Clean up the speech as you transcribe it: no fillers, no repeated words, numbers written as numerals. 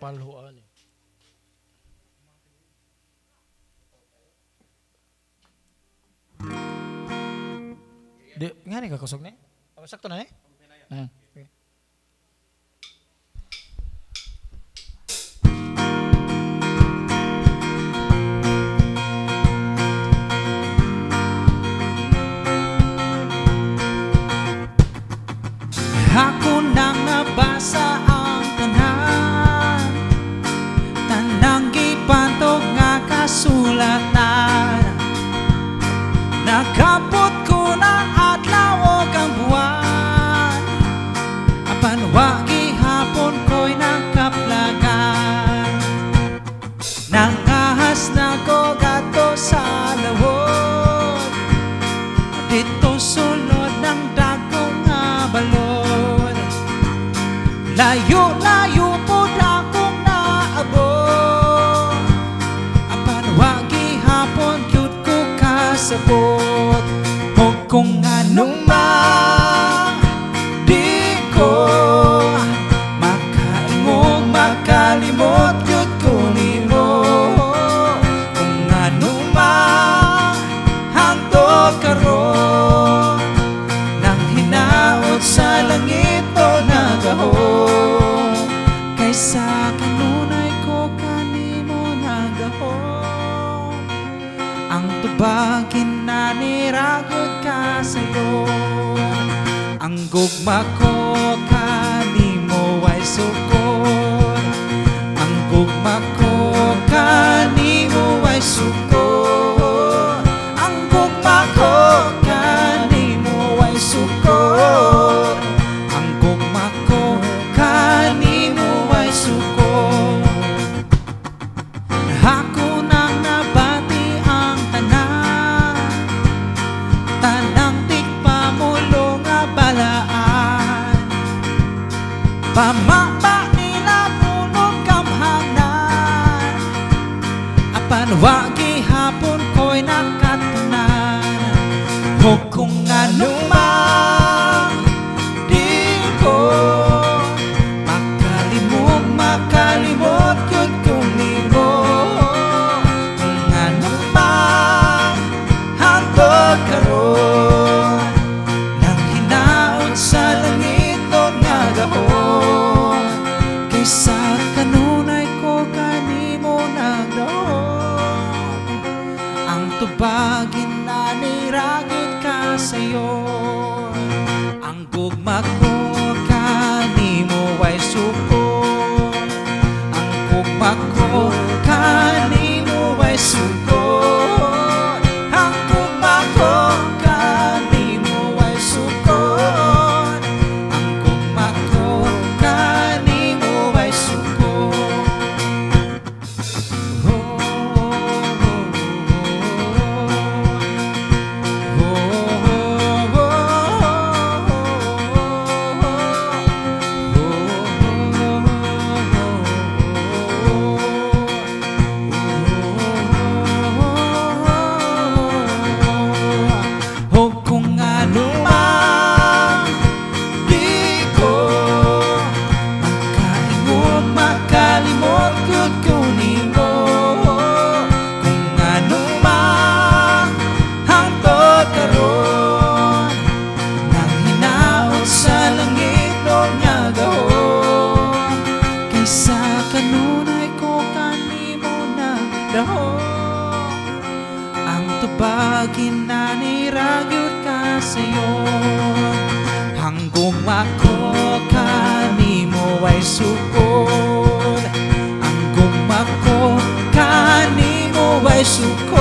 palhuan. Di, nga ni kakusog ni? Sakto na ni? Okay. Ako nang nabasa ang tanan, tanang gipantog nga kasulatan. Nakapot ko ng adlaw o ang buwan, apan wa gihapon ko'y nakaplagan. Nangahas na ko gato sa lawod, dito sulod ng dagong nga balod. Layo-layo po akong naabot, apan wa gihapon gyud ko kasabot. O kung anong man di ko makaingog, makalimot gyud ko nimo. Kung anong man hangtod karon, nang hinaot sa langit o nagahon, kaysa kanunay ko kanimo nagahon. Ang tubagin na niragod ka sayon, ang gugma ko kanimo ay sukod. Ang gugma ko kanimo ay sukod. Ang gugma ko kanimo ay sukod. Ang gugma ko kanimo ay sukod. Ako nang nabati ang tanan, tanang tigpamulo nga balaan. Pamapa nila punog kamhanan, apan wa gihapon ko'y nakatunan. O kung anong man di ko makalimot, makalimot yun kung nimo. Kung anong man hangtod karon, nang hinaot sa langit o nagahon, kaysa kanunay ko kanimo nagdaon. Ang tubagin na niragid ka sayon, ang gugma ko kanimo ay sukod. Ang gugma ko kanimo ay sukod. Ang gugma ko kanimo ay sukod. Ang gugma ko kanimo ay sukod. O kung ano man di ko makaingog, makalimot yun ko nimo. Kung ano man hangtod karon, nang hinaot sa langit o nagahon, kaysa kanunay ko kanimo nagdahon. Ang tubagin na niragyod ka sayon, hanggang ako kanimo ay sukod. Hanggang ako kanimo ay sukod.